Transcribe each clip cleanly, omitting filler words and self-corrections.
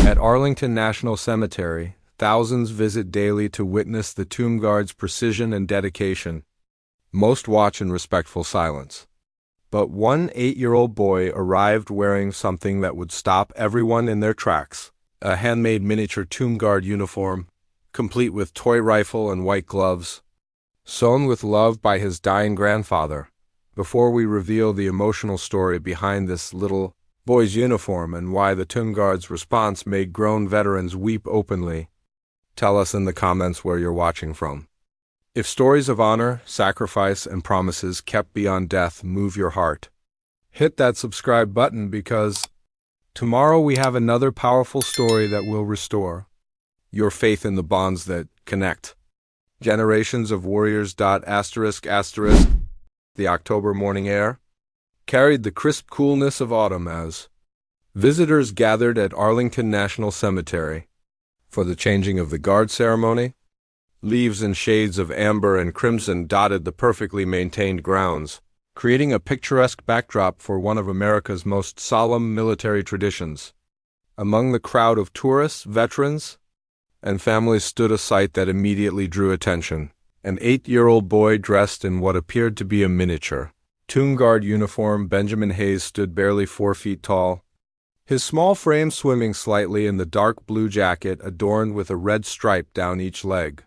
At Arlington National Cemetery, thousands visit daily to witness the tomb guard's precision and dedication. Most watch in respectful silence. But one 8-year-old boy arrived wearing something that would stop everyone in their tracks: a handmade miniature tomb guard uniform, complete with toy rifle and white gloves, sewn with love by his dying grandfather. Before we reveal the emotional story behind this little boy's uniform and why the tomb guard's response made grown veterans weep openly, tell us in the comments where you're watching from. If stories of honor, sacrifice, and promises kept beyond death move your heart, hit that subscribe button, because tomorrow we have another powerful story that will restore your faith in the bonds that connect generations of warriors. ****. The October morning air carried the crisp coolness of autumn as visitors gathered at Arlington National Cemetery for the changing of the guard ceremony. Leaves in shades of amber and crimson dotted the perfectly maintained grounds, creating a picturesque backdrop for one of America's most solemn military traditions. Among the crowd of tourists, veterans, and families stood a sight that immediately drew attention: an 8-year-old boy dressed in what appeared to be a miniature tomb guard uniform. Benjamin Hayes stood barely 4 feet tall, his small frame swimming slightly in the dark blue jacket adorned with a red stripe down each leg.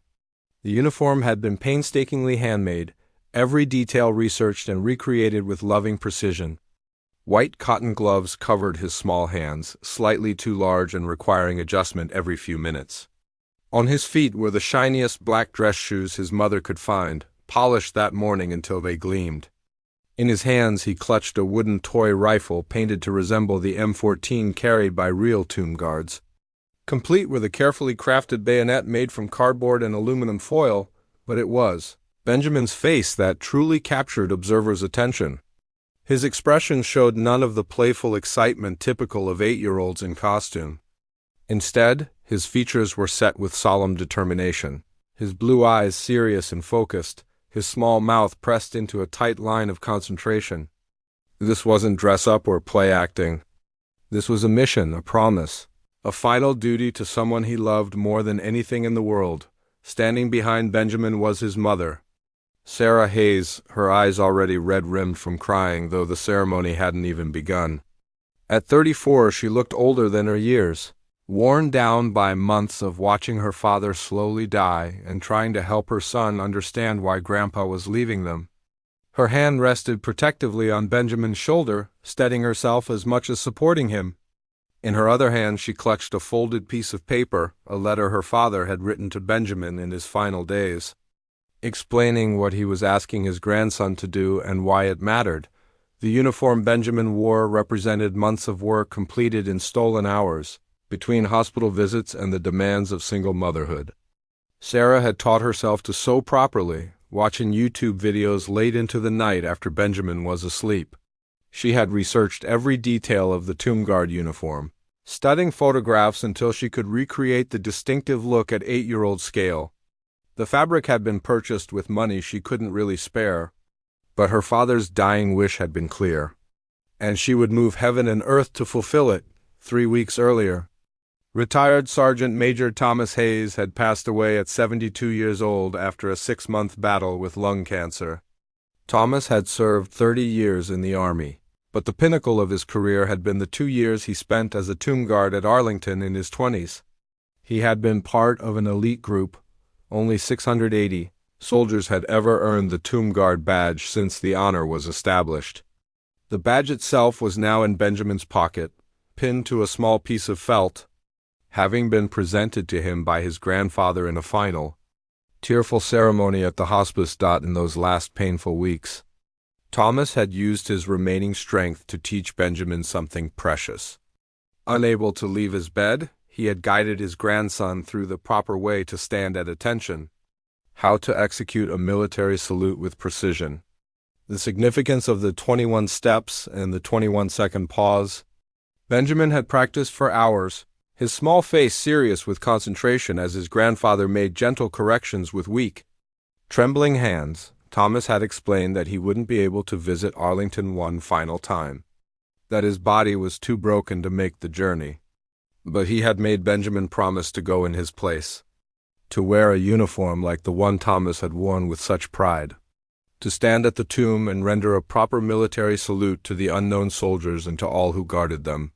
The uniform had been painstakingly handmade, every detail researched and recreated with loving precision. White cotton gloves covered his small hands, slightly too large and requiring adjustment every few minutes. On his feet were the shiniest black dress shoes his mother could find, polished that morning until they gleamed. In his hands he clutched a wooden toy rifle painted to resemble the M14 carried by real tomb guards, complete with a carefully crafted bayonet made from cardboard and aluminum foil. But it was Benjamin's face that truly captured observers' attention. His expression showed none of the playful excitement typical of 8-year-olds in costume. Instead, his features were set with solemn determination, his blue eyes serious and focused, his small mouth pressed into a tight line of concentration. This wasn't dress-up or play acting. This was a mission, a promise, a final duty to someone he loved more than anything in the world. Standing behind Benjamin was his mother, Sarah Hayes, her eyes already red-rimmed from crying, though the ceremony hadn't even begun. At 34, she looked older than her years, worn down by months of watching her father slowly die and trying to help her son understand why Grandpa was leaving them. Her hand rested protectively on Benjamin's shoulder, steadying herself as much as supporting him. In her other hand she clutched a folded piece of paper, a letter her father had written to Benjamin in his final days, explaining what he was asking his grandson to do and why it mattered. The uniform Benjamin wore represented months of work completed in stolen hours, between hospital visits and the demands of single motherhood. Sarah had taught herself to sew properly, watching YouTube videos late into the night after Benjamin was asleep. She had researched every detail of the tomb guard uniform, studying photographs until she could recreate the distinctive look at 8-year-old scale. The fabric had been purchased with money she couldn't really spare, but her father's dying wish had been clear, and she would move heaven and earth to fulfill it. 3 weeks earlier, retired Sergeant Major Thomas Hayes had passed away at 72 years old after a 6-month battle with lung cancer. Thomas had served 30 years in the Army, but the pinnacle of his career had been the 2 years he spent as a tomb guard at Arlington in his 20s. He had been part of an elite group. Only 680 soldiers had ever earned the tomb guard badge since the honor was established. The badge itself was now in Benjamin's pocket, pinned to a small piece of felt, having been presented to him by his grandfather in a final, tearful ceremony at the hospice. In those last painful weeks, Thomas had used his remaining strength to teach Benjamin something precious. Unable to leave his bed, he had guided his grandson through the proper way to stand at attention, how to execute a military salute with precision, the significance of the 21 steps and the 21-second pause. Benjamin had practiced for hours, his small face serious with concentration as his grandfather made gentle corrections with weak, trembling hands. Thomas had explained that he wouldn't be able to visit Arlington one final time, that his body was too broken to make the journey. But he had made Benjamin promise to go in his place, to wear a uniform like the one Thomas had worn with such pride, to stand at the tomb and render a proper military salute to the unknown soldiers and to all who guarded them.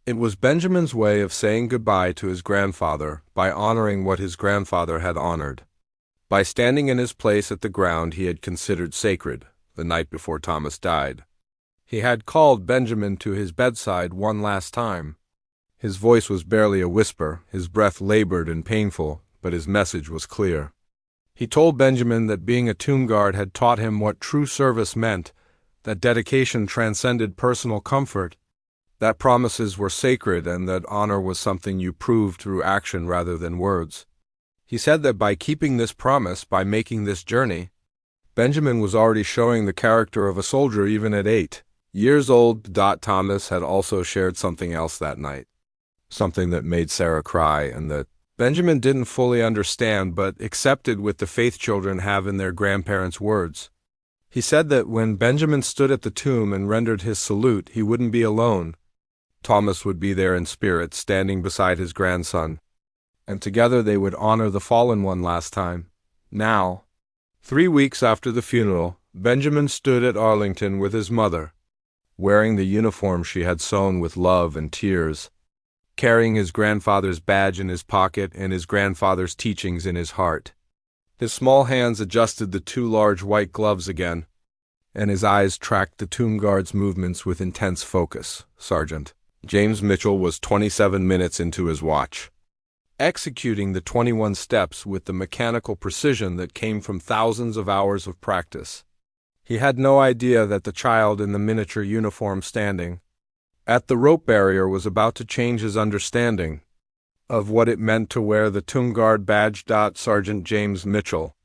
It was Benjamin's way of saying goodbye to his grandfather by honoring what his grandfather had honored, by standing in his place at the ground he had considered sacred the night before Thomas died. He had called Benjamin to his bedside one last time. His voice was barely a whisper, his breath labored and painful, but his message was clear. He told Benjamin that being a tomb guard had taught him what true service meant, that dedication transcended personal comfort, that promises were sacred, and that honor was something you proved through action rather than words. He said that by keeping this promise, by making this journey, Benjamin was already showing the character of a soldier even at 8 years old. Thomas had also shared something else that night, something that made Sarah cry and that Benjamin didn't fully understand but accepted with the faith children have in their grandparents' words. He said that when Benjamin stood at the tomb and rendered his salute, he wouldn't be alone. Thomas would be there in spirit, standing beside his grandson, and together they would honor the fallen one last time. Now, 3 weeks after the funeral, Benjamin stood at Arlington with his mother, wearing the uniform she had sewn with love and tears, carrying his grandfather's badge in his pocket and his grandfather's teachings in his heart. His small hands adjusted the 2 large white gloves again, and his eyes tracked the tomb guard's movements with intense focus. Sergeant James Mitchell was 27 minutes into his watch, executing the 21 steps with the mechanical precision that came from thousands of hours of practice. He had no idea that the child in the miniature uniform standing at the rope barrier was about to change his understanding of what it meant to wear the tomb guard badge. Sergeant James Mitchell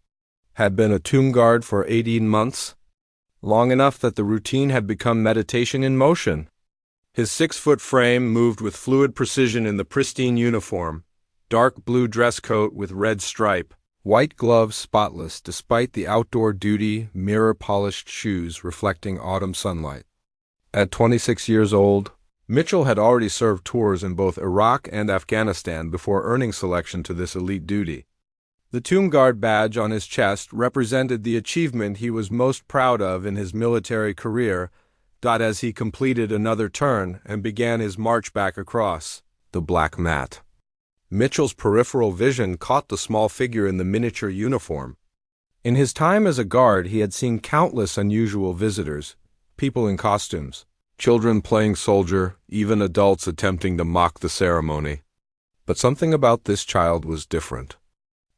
had been a tomb guard for 18 months, long enough that the routine had become meditation in motion. His 6-foot frame moved with fluid precision in the pristine uniform, dark blue dress coat with red stripe, white gloves spotless despite the outdoor duty, mirror-polished shoes reflecting autumn sunlight. At 26 years old, Mitchell had already served tours in both Iraq and Afghanistan before earning selection to this elite duty. The tomb guard badge on his chest represented the achievement he was most proud of in his military career. As he completed another turn and began his march back across the black mat, Mitchell's peripheral vision caught the small figure in the miniature uniform. In his time as a guard, he had seen countless unusual visitors, people in costumes, children playing soldier, even adults attempting to mock the ceremony. But something about this child was different.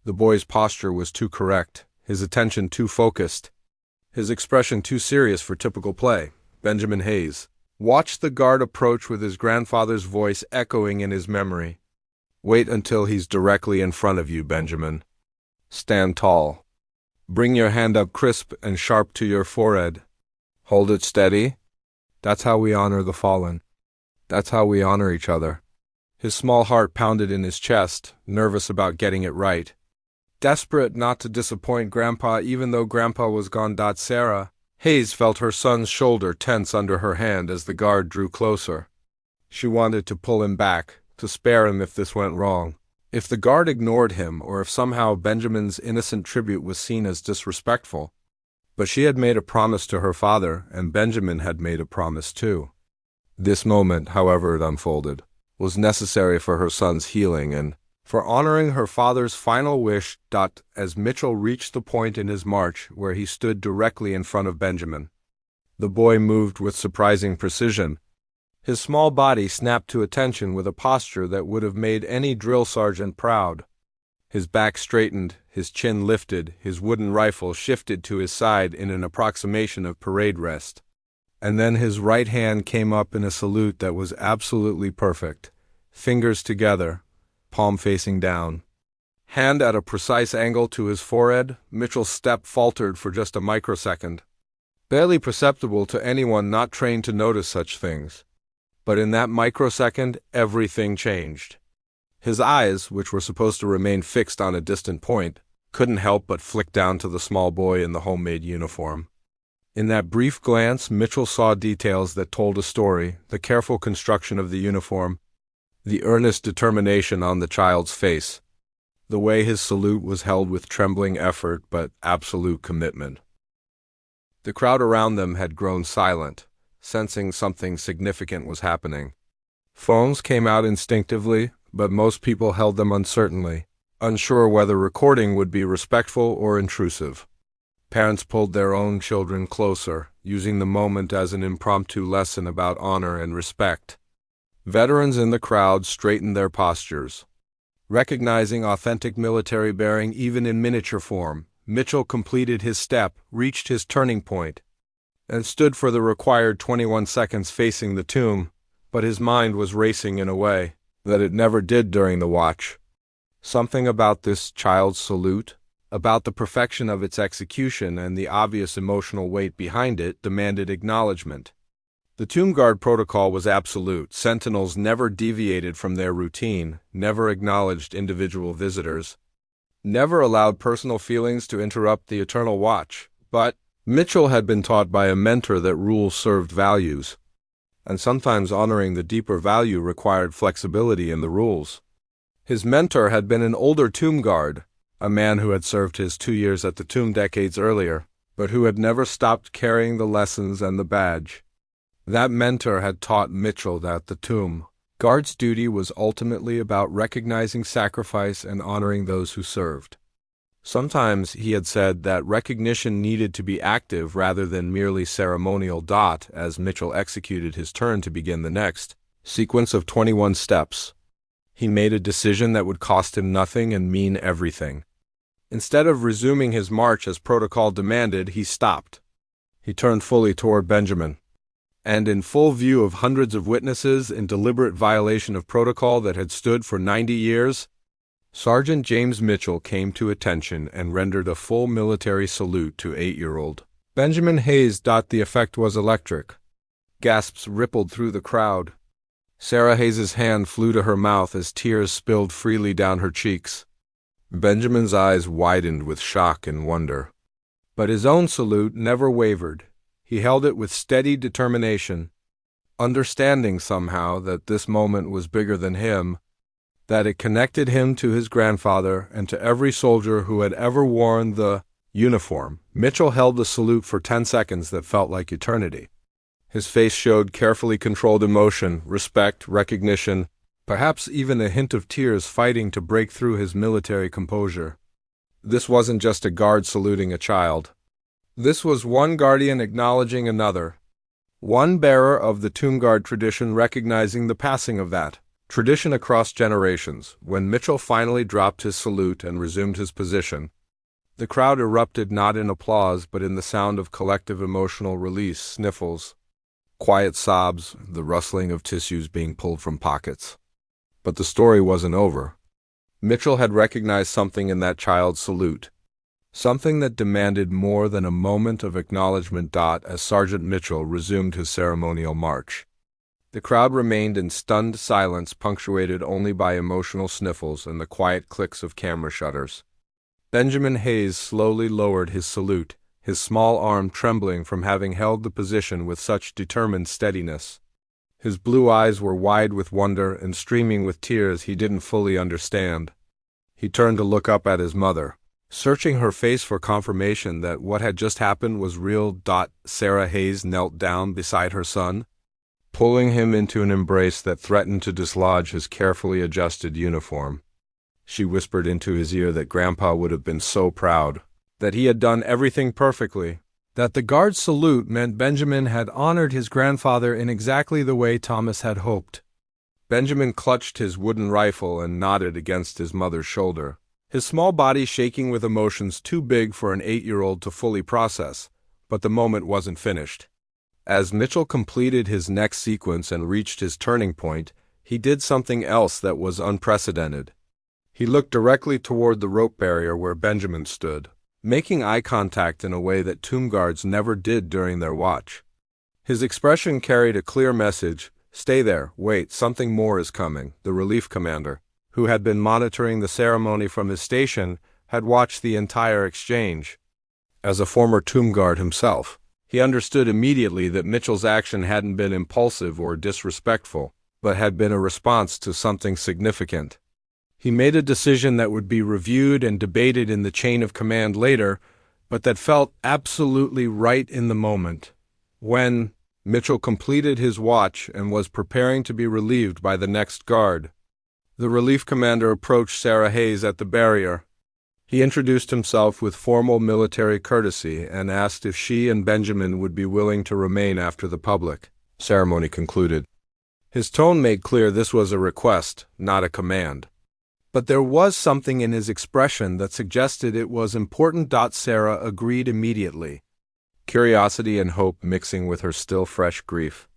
The boy's posture was too correct, his attention too focused, his expression too serious for typical play. Benjamin Hayes watched the guard approach with his grandfather's voice echoing in his memory. Wait until he's directly in front of you, Benjamin. Stand tall. Bring your hand up crisp and sharp to your forehead. Hold it steady. That's how we honor the fallen. That's how we honor each other. His small heart pounded in his chest, nervous about getting it right, desperate not to disappoint Grandpa even though Grandpa was gone. Sarah Hayes felt her son's shoulder tense under her hand as the guard drew closer. She wanted to pull him back, to spare him if this went wrong, if the guard ignored him, or if somehow Benjamin's innocent tribute was seen as disrespectful. But she had made a promise to her father, and Benjamin had made a promise too. This moment, however it unfolded, was necessary for her son's healing and for honoring her father's final wish. As Mitchell reached the point in his march where he stood directly in front of Benjamin, the boy moved with surprising precision. His small body snapped to attention with a posture that would have made any drill sergeant proud. His back straightened, his chin lifted, his wooden rifle shifted to his side in an approximation of parade rest. And then his right hand came up in a salute that was absolutely perfect, fingers together, palm facing down. Hand at a precise angle to his forehead, Mitchell's step faltered for just a microsecond, barely perceptible to anyone not trained to notice such things. But in that microsecond, everything changed. His eyes, which were supposed to remain fixed on a distant point, couldn't help but flick down to the small boy in the homemade uniform. In that brief glance, Mitchell saw details that told a story, the careful construction of the uniform, the earnest determination on the child's face, the way his salute was held with trembling effort but absolute commitment. The crowd around them had grown silent, sensing something significant was happening. Phones came out instinctively, but most people held them uncertainly, unsure whether recording would be respectful or intrusive. Parents pulled their own children closer, using the moment as an impromptu lesson about honor and respect. Veterans in the crowd straightened their postures. Recognizing authentic military bearing even in miniature form, Mitchell completed his step, reached his turning point, and stood for the required 21 seconds facing the tomb, but his mind was racing in a way that it never did during the watch. Something about this child's salute, about the perfection of its execution and the obvious emotional weight behind it, demanded acknowledgement. The tomb guard protocol was absolute. Sentinels never deviated from their routine, never acknowledged individual visitors, never allowed personal feelings to interrupt the eternal watch. But Mitchell had been taught by a mentor that rules served values, and sometimes honoring the deeper value required flexibility in the rules. His mentor had been an older tomb guard, a man who had served his 2 years at the tomb decades earlier, but who had never stopped carrying the lessons and the badge. That mentor had taught Mitchell that the tomb guard's duty was ultimately about recognizing sacrifice and honoring those who served. Sometimes he had said that recognition needed to be active rather than merely ceremonial. As Mitchell executed his turn to begin the next sequence of 21 steps, he made a decision that would cost him nothing and mean everything. Instead of resuming his march as protocol demanded, he stopped. He turned fully toward Benjamin, and in full view of hundreds of witnesses in deliberate violation of protocol that had stood for 90 years, Sergeant James Mitchell came to attention and rendered a full military salute to 8-year-old Benjamin Hayes. The effect was electric. Gasps rippled through the crowd. Sarah Hayes's hand flew to her mouth as tears spilled freely down her cheeks. Benjamin's eyes widened with shock and wonder. But his own salute never wavered. He held it with steady determination, understanding somehow that this moment was bigger than him, that it connected him to his grandfather and to every soldier who had ever worn the uniform. Mitchell held the salute for 10 seconds that felt like eternity. His face showed carefully controlled emotion, respect, recognition, perhaps even a hint of tears fighting to break through his military composure. This wasn't just a guard saluting a child. This was one guardian acknowledging another, one bearer of the tomb guard tradition recognizing the passing of that tradition across generations. When Mitchell finally dropped his salute and resumed his position, the crowd erupted not in applause but in the sound of collective emotional release, sniffles, quiet sobs, the rustling of tissues being pulled from pockets. But the story wasn't over. Mitchell had recognized something in that child's salute, something that demanded more than a moment of acknowledgement. As Sergeant Mitchell resumed his ceremonial march, the crowd remained in stunned silence, punctuated only by emotional sniffles and the quiet clicks of camera shutters. Benjamin Hayes slowly lowered his salute, his small arm trembling from having held the position with such determined steadiness. His blue eyes were wide with wonder and streaming with tears he didn't fully understand. He turned to look up at his mother, searching her face for confirmation that what had just happened was real. Sarah Hayes knelt down beside her son, pulling him into an embrace that threatened to dislodge his carefully adjusted uniform. She whispered into his ear that Grandpa would have been so proud, that he had done everything perfectly, that the guard's salute meant Benjamin had honored his grandfather in exactly the way Thomas had hoped. Benjamin clutched his wooden rifle and nodded against his mother's shoulder, his small body shaking with emotions too big for an 8-year-old to fully process. But the moment wasn't finished. As Mitchell completed his next sequence and reached his turning point, he did something else that was unprecedented. He looked directly toward the rope barrier where Benjamin stood, making eye contact in a way that tomb guards never did during their watch. His expression carried a clear message: "Stay there, wait, something more is coming." The relief commander, who had been monitoring the ceremony from his station, had watched the entire exchange. As a former tomb guard himself, he understood immediately that Mitchell's action hadn't been impulsive or disrespectful. but had been a response to something significant. He made a decision that would be reviewed and debated in the chain of command later, but that felt absolutely right in the moment. When Mitchell completed his watch and was preparing to be relieved by the next guard, the relief commander approached Sarah Hayes at the barrier. He introduced himself with formal military courtesy and asked if she and Benjamin would be willing to remain after the public ceremony concluded. His tone made clear this was a request, not a command. But there was something in his expression that suggested it was important. Sarah agreed immediately, curiosity and hope mixing with her still fresh grief.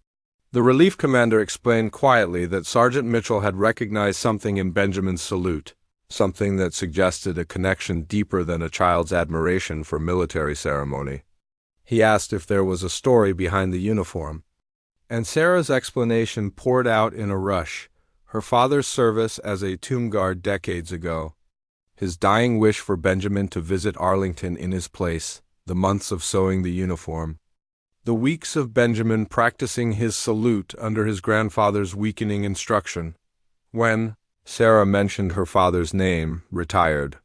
The relief commander explained quietly that Sergeant Mitchell had recognized something in Benjamin's salute, something that suggested a connection deeper than a child's admiration for military ceremony. He asked if there was a story behind the uniform, and Sarah's explanation poured out in a rush: her father's service as a tomb guard decades ago, his dying wish for Benjamin to visit Arlington in his place, the months of sewing the uniform, the weeks of Benjamin practicing his salute under his grandfather's weakening instruction. When Sarah mentioned her father's name, retired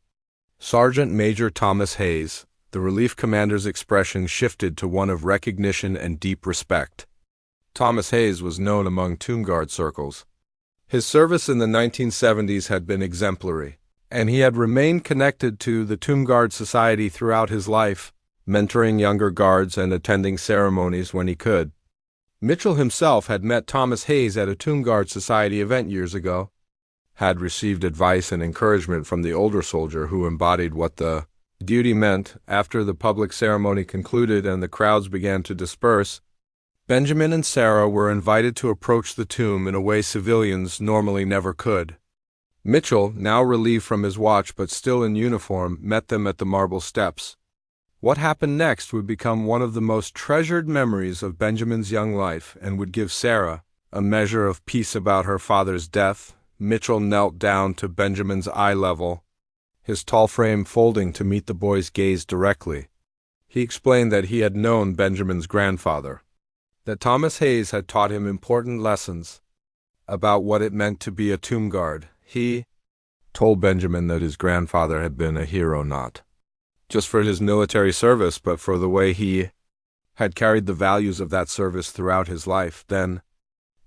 Sergeant Major Thomas Hayes, the relief commander's expression shifted to one of recognition and deep respect. Thomas Hayes was known among tomb guard circles. His service in the 1970s had been exemplary, and he had remained connected to the Tomb Guard Society throughout his life, mentoring younger guards and attending ceremonies when he could. Mitchell himself had met Thomas Hayes at a Tomb Guard Society event years ago, had received advice and encouragement from the older soldier who embodied what the duty meant. After the public ceremony concluded and the crowds began to disperse, Benjamin and Sarah were invited to approach the tomb in a way civilians normally never could. Mitchell, now relieved from his watch but still in uniform, met them at the marble steps. What happened next would become one of the most treasured memories of Benjamin's young life and would give Sarah a measure of peace about her father's death. Mitchell knelt down to Benjamin's eye level, his tall frame folding to meet the boy's gaze directly. He explained that he had known Benjamin's grandfather, that Thomas Hayes had taught him important lessons about what it meant to be a tomb guard. He told Benjamin that his grandfather had been a hero not just for his military service, but for the way he had carried the values of that service throughout his life. Then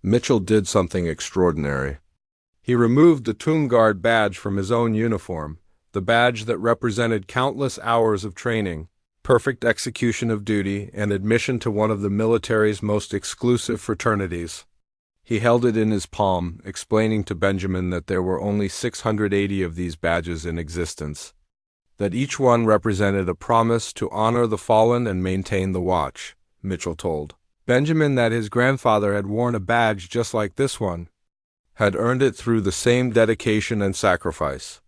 Mitchell did something extraordinary. He removed the tomb guard badge from his own uniform, the badge that represented countless hours of training, perfect execution of duty, and admission to one of the military's most exclusive fraternities. He held it in his palm, explaining to Benjamin that there were only 680 of these badges in existence, that each one represented a promise to honor the fallen and maintain the watch. Mitchell told Benjamin that his grandfather had worn a badge just like this one, had earned it through the same dedication and sacrifice.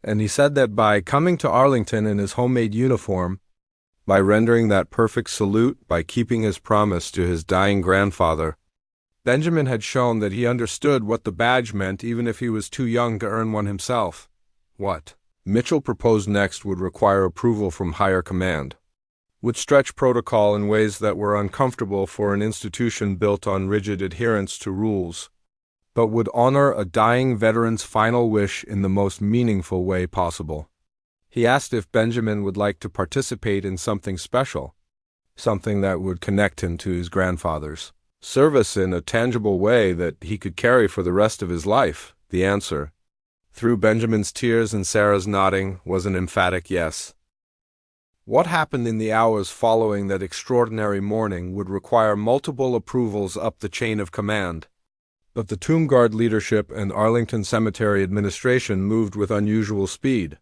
And he said that by coming to Arlington in his homemade uniform, by rendering that perfect salute, by keeping his promise to his dying grandfather, Benjamin had shown that he understood what the badge meant even if he was too young to earn one himself. What Mitchell proposed next would require approval from higher command, would stretch protocol in ways that were uncomfortable for an institution built on rigid adherence to rules, but would honor a dying veteran's final wish in the most meaningful way possible. He asked if Benjamin would like to participate in something special, something that would connect him to his grandfather's service in a tangible way that he could carry for the rest of his life. The answer, through Benjamin's tears and Sarah's nodding, was an emphatic yes. What happened in the hours following that extraordinary morning would require multiple approvals up the chain of command, but the Tomb Guard leadership and Arlington Cemetery administration moved with unusual speed.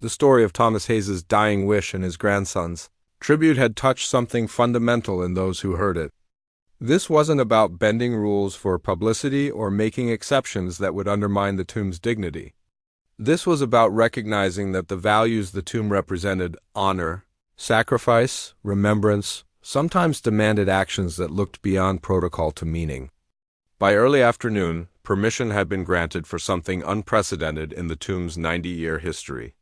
The story of Thomas Hayes's dying wish and his grandson's tribute had touched something fundamental in those who heard it. This wasn't about bending rules for publicity or making exceptions that would undermine the tomb's dignity. This was about recognizing that the values the tomb represented, honor, sacrifice, remembrance, sometimes demanded actions that looked beyond protocol to meaning. By early afternoon, permission had been granted for something unprecedented in the tomb's 90-year history.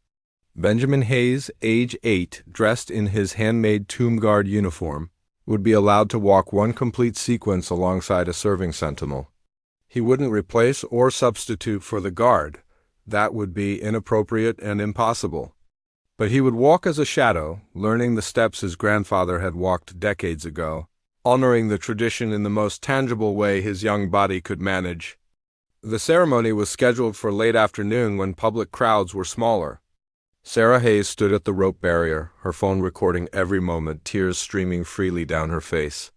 Benjamin Hayes, age 8, dressed in his handmade tomb guard uniform, would be allowed to walk one complete sequence alongside a serving sentinel. He wouldn't replace or substitute for the guard. That would be inappropriate and impossible. But he would walk as a shadow, learning the steps his grandfather had walked decades ago, honoring the tradition in the most tangible way his young body could manage. The ceremony was scheduled for late afternoon when public crowds were smaller. Sarah Hayes stood at the rope barrier, her phone recording every moment, tears streaming freely down her face.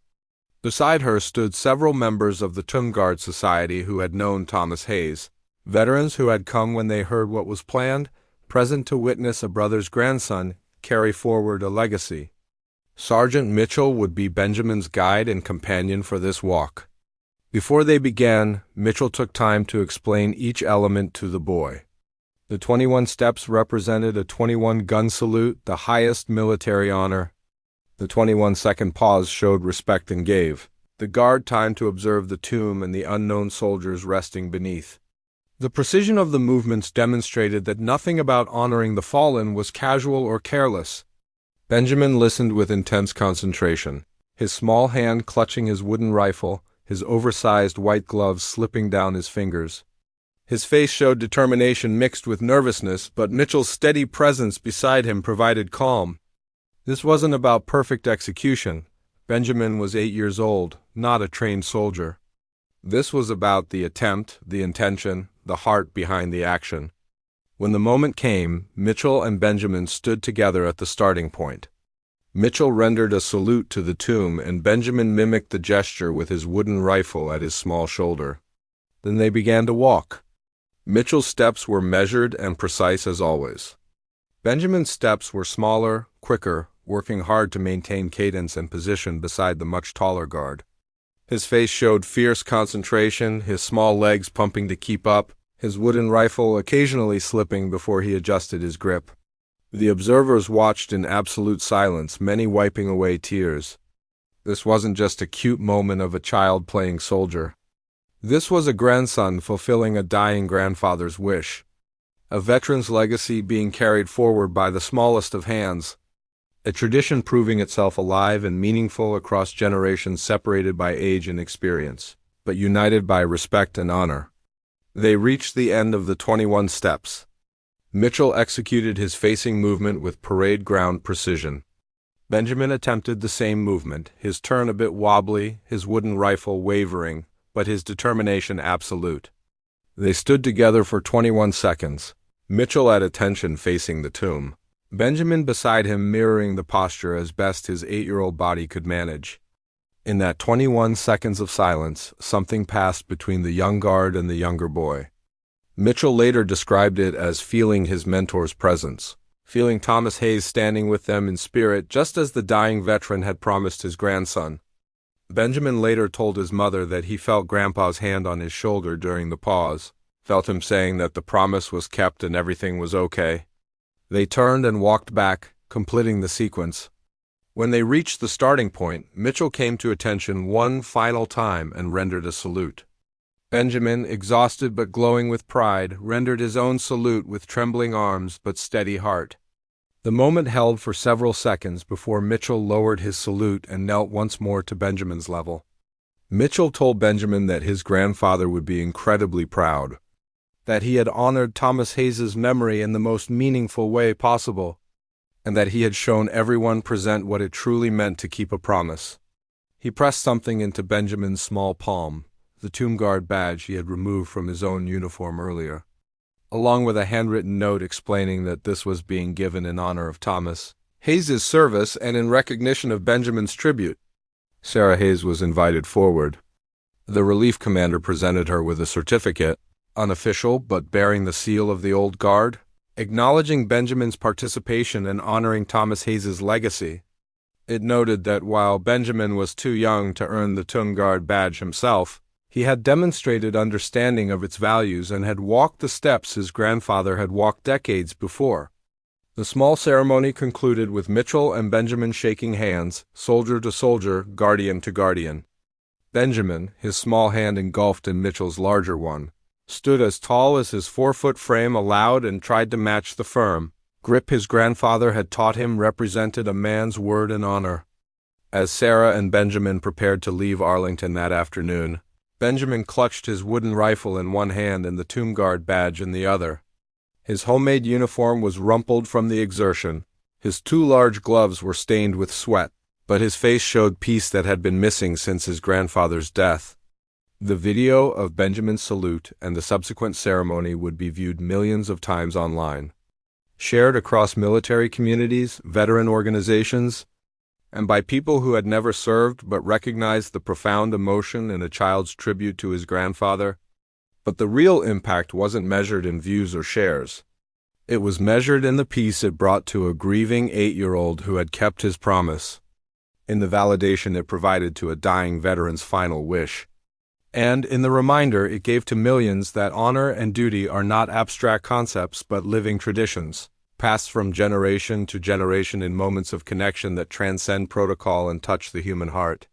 Beside her stood several members of the Tomb Guard Society who had known Thomas Hayes, veterans who had come when they heard what was planned, present to witness a brother's grandson carry forward a legacy. Sergeant Mitchell would be Benjamin's guide and companion for this walk. Before they began, Mitchell took time to explain each element to the boy. The 21 steps represented a 21-gun salute, the highest military honor. The 21-second pause showed respect and gave the guard time to observe the tomb and the unknown soldiers resting beneath. The precision of the movements demonstrated that nothing about honoring the fallen was casual or careless. Benjamin listened with intense concentration, his small hand clutching his wooden rifle, his oversized white gloves slipping down his fingers. His face showed determination mixed with nervousness, but Mitchell's steady presence beside him provided calm. This wasn't about perfect execution. Benjamin was 8 years old, not a trained soldier. This was about the attempt, the intention, the heart behind the action. When the moment came, Mitchell and Benjamin stood together at the starting point. Mitchell rendered a salute to the tomb, and Benjamin mimicked the gesture with his wooden rifle at his small shoulder. Then they began to walk. Mitchell's steps were measured and precise as always. Benjamin's steps were smaller, quicker, working hard to maintain cadence and position beside the much taller guard. His face showed fierce concentration, his small legs pumping to keep up, his wooden rifle occasionally slipping before he adjusted his grip. The observers watched in absolute silence, many wiping away tears. This wasn't just a cute moment of a child playing soldier. This was a grandson fulfilling a dying grandfather's wish. A veteran's legacy being carried forward by the smallest of hands. A tradition proving itself alive and meaningful across generations separated by age and experience, but united by respect and honor. They reached the end of the 21 steps. Mitchell executed his facing movement with parade ground precision. Benjamin attempted the same movement, his turn a bit wobbly, his wooden rifle wavering, but his determination absolute. They stood together for 21 seconds, Mitchell at attention facing the tomb, Benjamin beside him mirroring the posture as best his 8-year-old body could manage. In that 21 seconds of silence, something passed between the young guard and the younger boy. Mitchell later described it as feeling his mentor's presence, feeling Thomas Hayes standing with them in spirit just as the dying veteran had promised his grandson. Benjamin later told his mother that he felt Grandpa's hand on his shoulder during the pause, felt him saying that the promise was kept and everything was okay. They turned and walked back, completing the sequence. When they reached the starting point, Mitchell came to attention one final time and rendered a salute. Benjamin, exhausted but glowing with pride, rendered his own salute with trembling arms but steady heart. The moment held for several seconds before Mitchell lowered his salute and knelt once more to Benjamin's level. Mitchell told Benjamin that his grandfather would be incredibly proud, that he had honored Thomas Hayes's memory in the most meaningful way possible, and that he had shown everyone present what it truly meant to keep a promise. He pressed something into Benjamin's small palm, the Tomb Guard badge he had removed from his own uniform earlier, along with a handwritten note explaining that this was being given in honor of Thomas Hayes's service and in recognition of Benjamin's tribute. Sarah Hayes was invited forward. The relief commander presented her with a certificate, unofficial but bearing the seal of the old guard, acknowledging Benjamin's participation and honoring Thomas Hayes's legacy. It noted that while Benjamin was too young to earn the Tomb Guard badge himself, he had demonstrated understanding of its values and had walked the steps his grandfather had walked decades before. The small ceremony concluded with Mitchell and Benjamin shaking hands, soldier to soldier, guardian to guardian. Benjamin, his small hand engulfed in Mitchell's larger one, stood as tall as his 4-foot frame allowed and tried to match the firm grip his grandfather had taught him represented a man's word and honor. As Sarah and Benjamin prepared to leave Arlington that afternoon, Benjamin clutched his wooden rifle in one hand and the tomb guard badge in the other. His homemade uniform was rumpled from the exertion. His 2 large gloves were stained with sweat, but his face showed peace that had been missing since his grandfather's death. The video of Benjamin's salute and the subsequent ceremony would be viewed millions of times online, shared across military communities, veteran organizations, and by people who had never served but recognized the profound emotion in a child's tribute to his grandfather. But the real impact wasn't measured in views or shares. It was measured in the peace it brought to a grieving 8-year-old who had kept his promise, in the validation it provided to a dying veteran's final wish, and in the reminder it gave to millions that honor and duty are not abstract concepts but living traditions, passed from generation to generation in moments of connection that transcend protocol and touch the human heart.